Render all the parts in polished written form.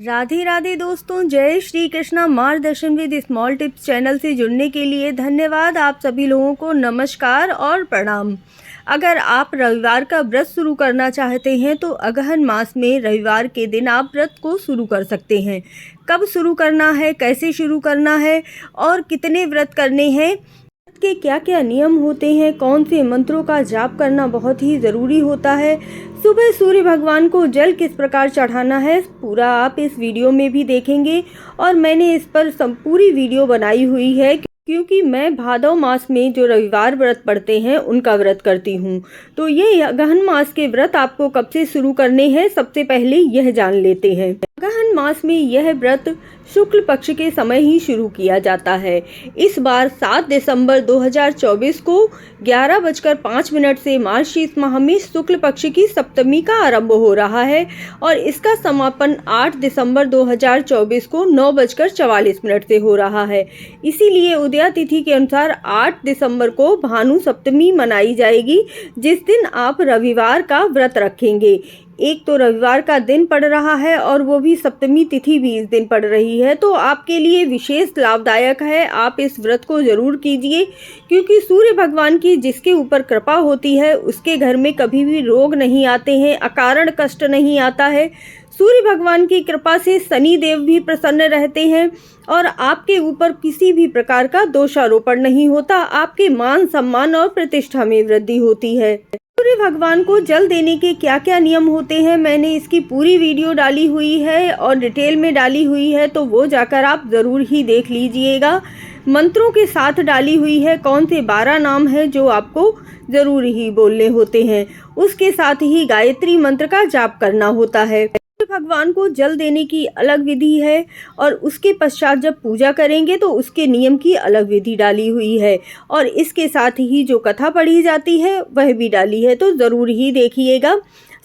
राधे राधे दोस्तों, जय श्री कृष्णा। मार्गदर्शन विद स्मॉल टिप्स चैनल से जुड़ने के लिए धन्यवाद। आप सभी लोगों को नमस्कार और प्रणाम। अगर आप रविवार का व्रत शुरू करना चाहते हैं तो अगहन मास में रविवार के दिन आप व्रत को शुरू कर सकते हैं। कब शुरू करना है, कैसे शुरू करना है और कितने व्रत करने हैं, के क्या क्या नियम होते हैं, कौन से मंत्रों का जाप करना बहुत ही ज़रूरी होता है, सुबह सूर्य भगवान को जल किस प्रकार चढ़ाना है, पूरा आप इस वीडियो में भी देखेंगे। और मैंने इस पर पूरी वीडियो बनाई हुई है क्योंकि मैं भादव मास में जो रविवार व्रत पढ़ते हैं उनका व्रत करती हूँ। तो ये अगहन मास के व्रत आपको कब से शुरू करने हैं, सबसे पहले यह जान लेते हैं। अगहन मास में यह व्रत शुक्ल पक्ष के समय ही शुरू किया जाता है। इस बार 7 दिसंबर 2024 को 11:05 से मार्गशीर्ष माह में शुक्ल पक्ष की सप्तमी का आरंभ हो रहा है और इसका समापन 8 दिसंबर 2024 को 9:44 से हो रहा है। इसीलिए उदया तिथि के अनुसार 8 दिसंबर को भानु सप्तमी मनाई जाएगी, जिस दिन आप रविवार का व्रत रखेंगे। एक तो रविवार का दिन पड़ रहा है और वो भी सप्तमी तिथि भी इस दिन पड़ रही है, तो आपके लिए विशेष लाभदायक है। आप इस व्रत को जरूर कीजिए क्योंकि सूर्य भगवान की जिसके ऊपर कृपा होती है उसके घर में कभी भी रोग नहीं आते हैं, अकारण कष्ट नहीं आता है। सूर्य भगवान की कृपा से शनि देव भी प्रसन्न रहते हैं और आपके ऊपर किसी भी प्रकार का दोषारोपण नहीं होता। आपके मान सम्मान और प्रतिष्ठा में वृद्धि होती है। सूर्य भगवान को जल देने के क्या क्या नियम होते हैं, मैंने इसकी पूरी वीडियो डाली हुई है और डिटेल में डाली हुई है, तो वो जाकर आप ज़रूर ही देख लीजिएगा। मंत्रों के साथ डाली हुई है, कौन से 12 नाम हैं जो आपको ज़रूर ही बोलने होते हैं। उसके साथ ही गायत्री मंत्र का जाप करना होता है। भगवान को जल देने की अलग विधि है और उसके पश्चात जब पूजा करेंगे तो उसके नियम की अलग विधि डाली हुई है और इसके साथ ही जो कथा पढ़ी जाती है वह भी डाली है, तो ज़रूर ही देखिएगा।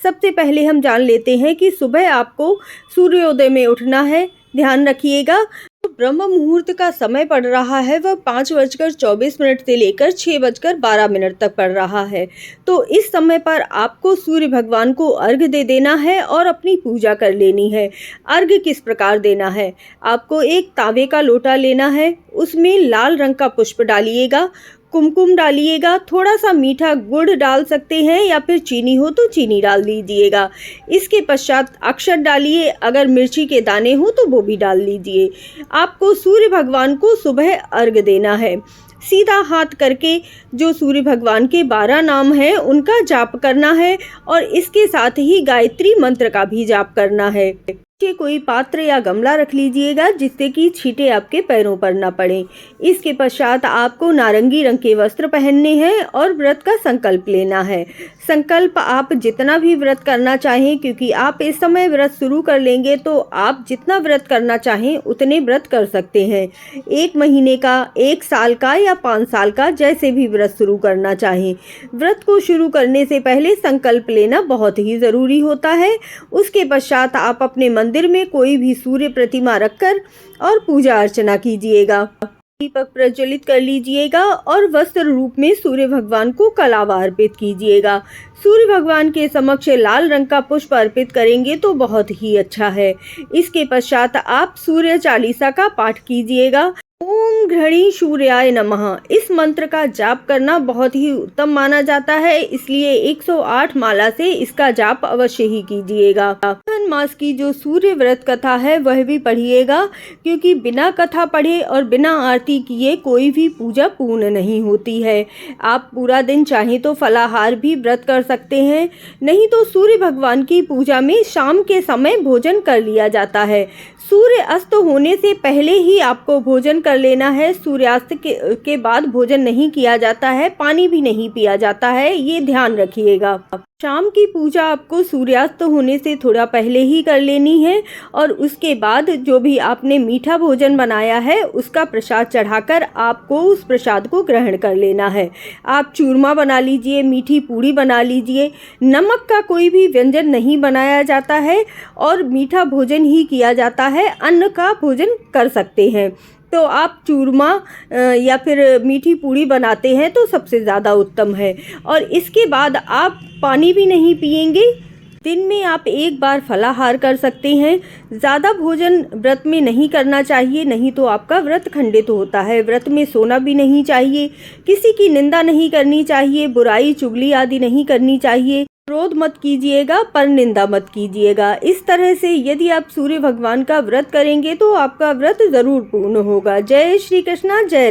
सबसे पहले हम जान लेते हैं कि सुबह आपको सूर्योदय में उठना है। ध्यान रखिएगा, तो ब्रह्म मुहूर्त का समय पड़ रहा है वह 5:24 से लेकर 6:12 तक पड़ रहा है। तो इस समय पर आपको सूर्य भगवान को अर्घ्य दे देना है और अपनी पूजा कर लेनी है। अर्घ्य किस प्रकार देना है, आपको एक तांबे का लोटा लेना है, उसमें लाल रंग का पुष्प डालिएगा, कुमकुम डालिएगा, थोड़ा सा मीठा गुड़ डाल सकते हैं या फिर चीनी हो तो चीनी डाल दीजिएगा। इसके पश्चात अक्षत डालिए, अगर मिर्ची के दाने हो तो वो भी डाल लीजिए। आपको सूर्य भगवान को सुबह अर्घ्य देना है। सीधा हाथ करके जो सूर्य भगवान के 12 नाम हैं उनका जाप करना है और इसके साथ ही गायत्री मंत्र का भी जाप करना है। कोई पात्र या गमला रख लीजिएगा जिससे कि छींटे आपके पैरों पर ना पड़े। इसके पश्चात आपको नारंगी रंग के वस्त्र पहनने हैं और व्रत का संकल्प लेना है। संकल्प आप जितना भी व्रत करना चाहें, क्योंकि आप इस समय व्रत शुरू कर लेंगे तो आप जितना व्रत करना चाहें उतने व्रत कर सकते हैं। 1 महीने का, 1 साल का या 5 साल का, जैसे भी व्रत शुरू करना चाहें। व्रत को शुरू करने से पहले संकल्प लेना बहुत ही ज़रूरी होता है। उसके पश्चात आप अपने मंदिर में कोई भी सूर्य प्रतिमा रखकर और पूजा अर्चना कीजिएगा। दीपक प्रज्वलित कर लीजिएगा और वस्त्र रूप में सूर्य भगवान को कलावा अर्पित कीजिएगा। सूर्य भगवान के समक्ष लाल रंग का पुष्प अर्पित करेंगे तो बहुत ही अच्छा है। इसके पश्चात आप सूर्य चालीसा का पाठ कीजिएगा। ओम घृणी सूर्याय नमः, इस मंत्र का जाप करना बहुत ही उत्तम माना जाता है, इसलिए 108 माला से इसका जाप अवश्य ही कीजिएगा। अगहन मास की जो सूर्य व्रत कथा है वह भी पढ़िएगा, क्योंकि बिना कथा पढ़े और बिना आरती किए कोई भी पूजा पूर्ण नहीं होती है। आप पूरा दिन चाहें तो फलाहार भी व्रत कर सकते हैं, नहीं तो सूर्य भगवान की पूजा में शाम के समय भोजन कर लिया जाता है। सूर्य अस्त होने से पहले ही आपको भोजन कर लेना है। सूर्यास्त के बाद भोजन नहीं किया जाता है, पानी भी नहीं पिया जाता है, ये ध्यान रखिएगा। शाम की पूजा आपको सूर्यास्त होने से थोड़ा पहले ही कर लेनी है और उसके बाद जो भी आपने मीठा भोजन बनाया है उसका प्रसाद चढ़ाकर आपको उस प्रसाद को ग्रहण कर लेना है। आप चूरमा बना लीजिए, मीठी पूड़ी बना लीजिए। नमक का कोई भी व्यंजन नहीं बनाया जाता है और मीठा भोजन ही किया जाता है, अन्न का भोजन कर सकते हैं। तो आप चूरमा या फिर मीठी पूड़ी बनाते हैं तो सबसे ज़्यादा उत्तम है। और इसके बाद आप पानी भी नहीं पिएंगे, दिन में आप एक बार फलाहार कर सकते हैं। ज़्यादा भोजन व्रत में नहीं करना चाहिए, नहीं तो आपका व्रत खंडित होता है। व्रत में सोना भी नहीं चाहिए, किसी की निंदा नहीं करनी चाहिए, बुराई चुगली आदि नहीं करनी चाहिए। क्रोध मत कीजिएगा, पर निंदा मत कीजिएगा। इस तरह से यदि आप सूर्य भगवान का व्रत करेंगे तो आपका व्रत जरूर पूर्ण होगा। जय श्री कृष्णा, जय।